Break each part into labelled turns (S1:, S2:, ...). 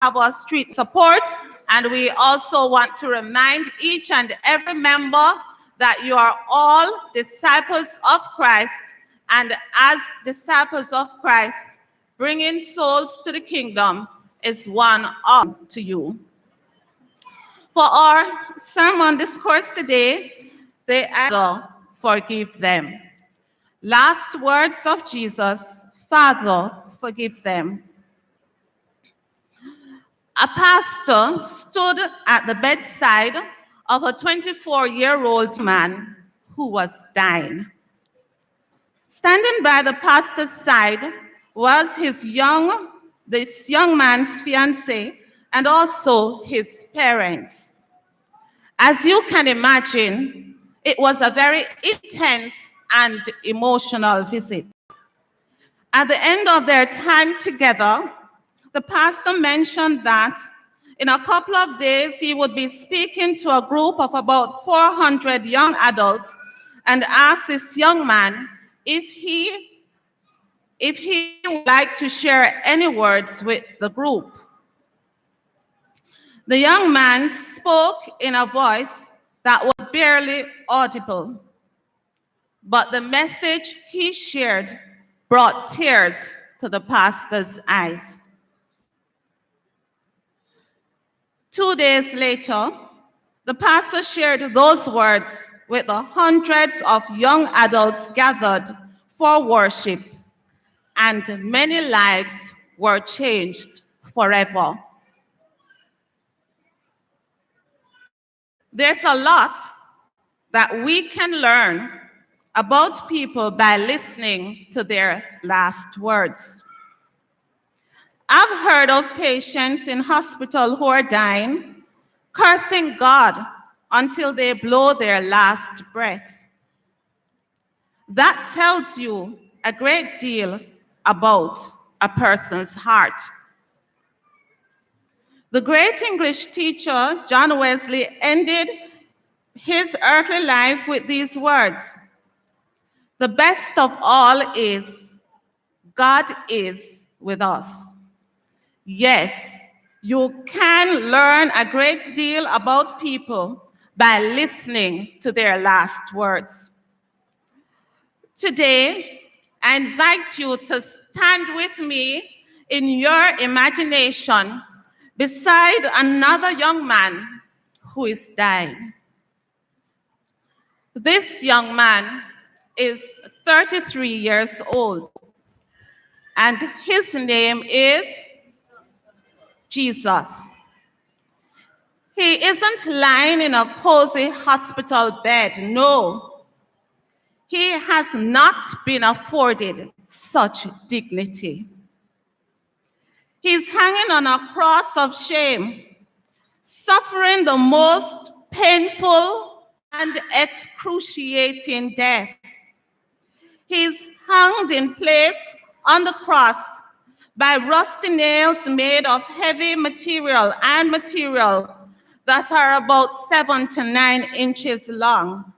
S1: have our street support, and we also want to remind each and every member that you are all disciples of Christ, and as disciples of Christ, bringing souls to the kingdom is one honor to you. For our sermon discourse today, they Father, forgive them. Last words of Jesus, Father, forgive them. A pastor stood at the bedside of a 24-year-old man who was dying. Standing by the pastor's side was this young man's fiancée and also his parents. As you can imagine, it was a very intense and emotional visit. At the end of their time together, the pastor mentioned that in a couple of days, he would be speaking to a group of about 400 young adults and asked this young man if he would like to share any words with the group. The young man spoke in a voice that was barely audible, but the message he shared brought tears to the pastor's eyes. 2 days later, the pastor shared those words with the hundreds of young adults gathered for worship, and many lives were changed forever. There's a lot that we can learn about people by listening to their last words. I've heard of patients in hospital who are dying, cursing God until they blow their last breath. That tells you a great deal about a person's heart. The great English teacher, John Wesley, ended his earthly life with these words: "The best of all is, God is with us." Yes, you can learn a great deal about people by listening to their last words. Today, I invite you to stand with me in your imagination beside another young man who is dying. This young man is 33 years old, and his name is Jesus. He isn't lying in a cozy hospital bed, no. He has not been afforded such dignity. He's hanging on a cross of shame, suffering the most painful and excruciating death. He's hung in place on the cross by rusty nails made of heavy material and material that are about 7 to 9 inches long.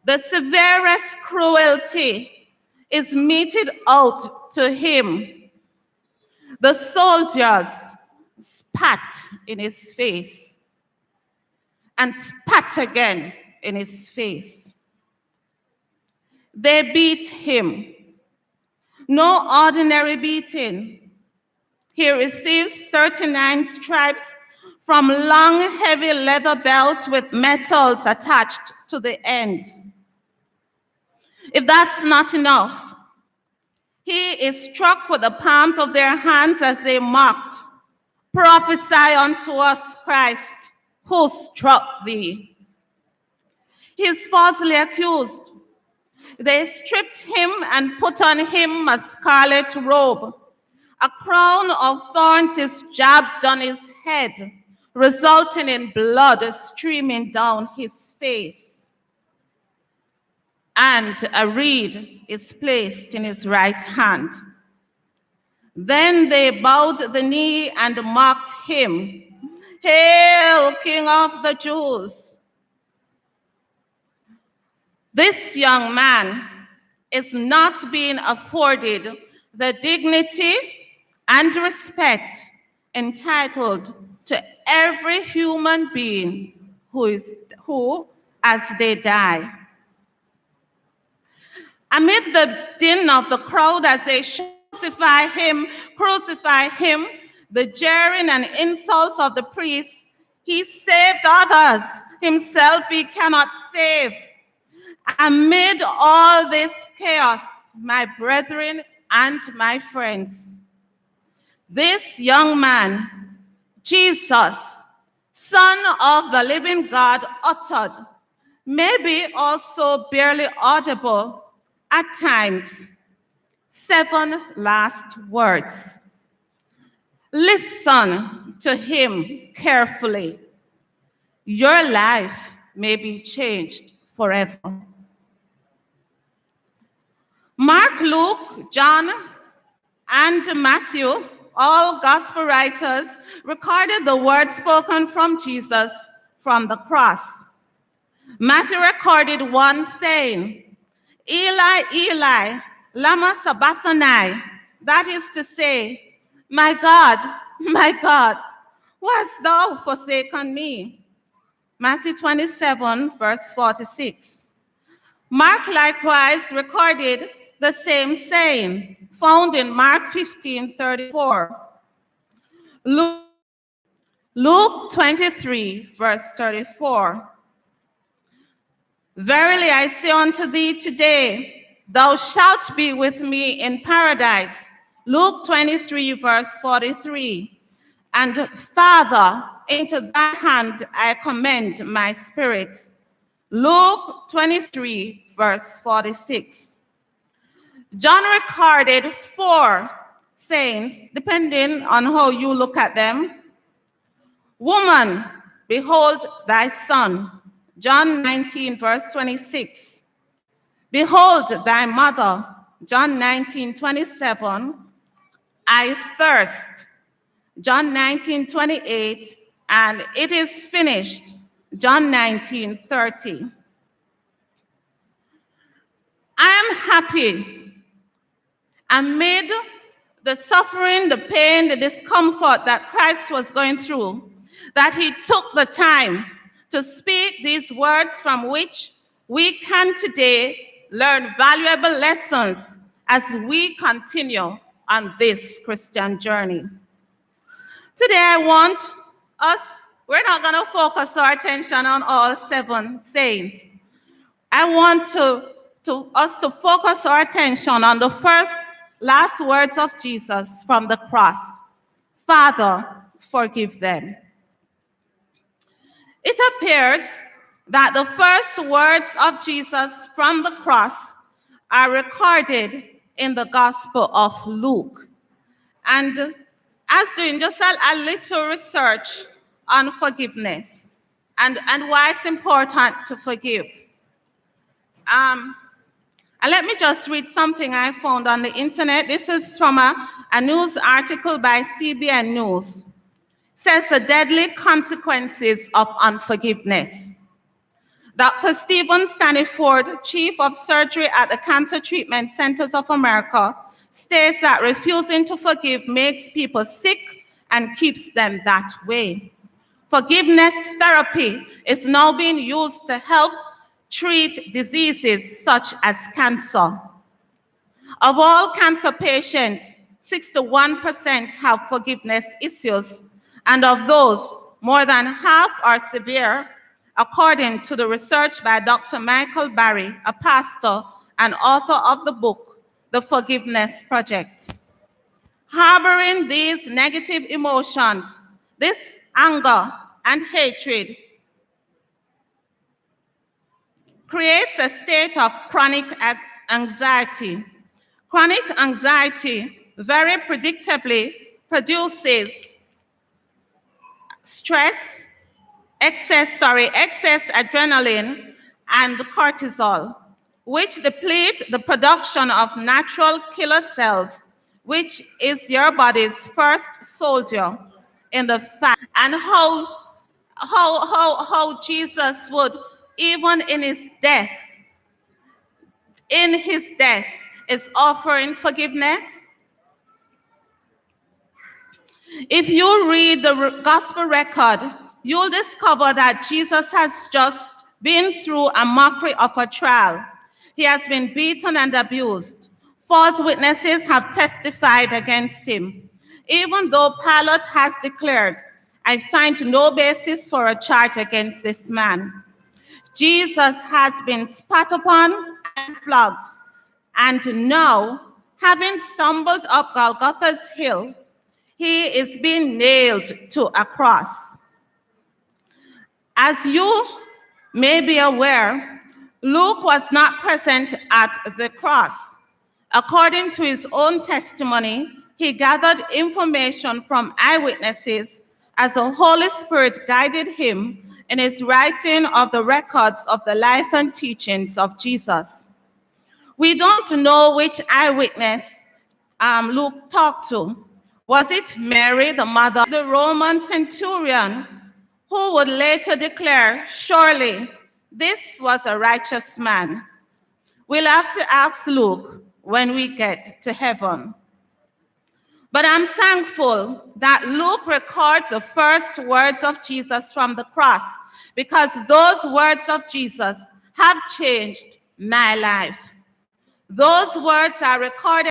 S1: The severest cruelty is meted out to him. The soldiers spat in his face and spat again in his face. They beat him. No ordinary beating. He receives 39 stripes from long, heavy leather belt with metals attached to the end. If that's not enough, he is struck with the palms of their hands as they mocked, "Prophesy unto us, Christ, who struck thee?" He is falsely accused. They stripped him and put on him a scarlet robe. A crown of thorns is jabbed on his head, resulting in blood streaming down his face. And a reed is placed in his right hand. Then they bowed the knee and mocked him. "Hail, King of the Jews!" This young man is not being afforded the dignity and respect entitled to every human being who as they die. Amid the din of the crowd as they crucify him, the jeering and insults of the priests, he saved others. Himself he cannot save. Amid all this chaos, my brethren and my friends, this young man, Jesus, Son of the living God, uttered, maybe also barely audible at times, 7 last words. Listen to him carefully. Your life may be changed forever. Mark, Luke, John, and Matthew, all gospel writers, recorded the words spoken from Jesus from the cross. Matthew recorded one saying, Eli, Eli, lama sabachthani. That is to say, my God, why hast thou forsaken me? Matthew 27, verse 46. Mark likewise recorded the same saying, found in Mark 15:34. Luke 23, verse 34. Verily I say unto thee today, thou shalt be with me in paradise. Luke 23, verse 43. And Father, into thy hand I commend my spirit. Luke 23, verse 46. John recorded 4 sayings, depending on how you look at them. Woman, behold thy son. John 19, verse 26. Behold thy mother. John 19, 27. I thirst. John 19, 28. And it is finished. John 19, 30. I am happy amid the suffering, the pain, the discomfort that Christ was going through, that he took the time to speak these words from which we can today learn valuable lessons as we continue on this Christian journey. Today I want us, we're not going to focus our attention on all 7 sayings. I want us to focus our attention on the last words of Jesus from the cross. Father, forgive them. It appears that the first words of Jesus from the cross are recorded in the Gospel of Luke. And as doing just a little research on forgiveness and why it's important to forgive. And let me just read something I found on the internet. This is from a news article by CBN News. It says the deadly consequences of unforgiveness. Dr. Stephen Staniford, Chief of Surgery at the Cancer Treatment Centers of America, states that refusing to forgive makes people sick and keeps them that way. Forgiveness therapy is now being used to help treat diseases such as cancer. Of all cancer patients, 61% have forgiveness issues, and of those, more than half are severe, according to the research by Dr. Michael Barry, a pastor and author of the book, The Forgiveness Project. Harboring these negative emotions, this anger and hatred, creates a state of chronic anxiety. Chronic anxiety very predictably produces stress, excess adrenaline and cortisol, which deplete the production of natural killer cells, which is your body's first soldier in the fight. And how Jesus would, even in his death, is offering forgiveness. If you read the gospel record, you'll discover that Jesus has just been through a mockery of a trial. He has been beaten and abused. False witnesses have testified against him. Even though Pilate has declared, I find no basis for a charge against this man. Jesus has been spat upon and flogged, and now, having stumbled up Golgotha's hill, he is being nailed to a cross. As you may be aware, Luke was not present at the cross. According to his own testimony, he gathered information from eyewitnesses as the Holy Spirit guided him in his writing of the records of the life and teachings of Jesus. We don't know which eyewitness Luke talked to. Was it Mary, the mother of the Roman centurion, who would later declare, surely this was a righteous man? We'll have to ask Luke when we get to heaven. But I'm thankful that Luke records the first words of Jesus from the cross, because those words of Jesus have changed my life. Those words are recorded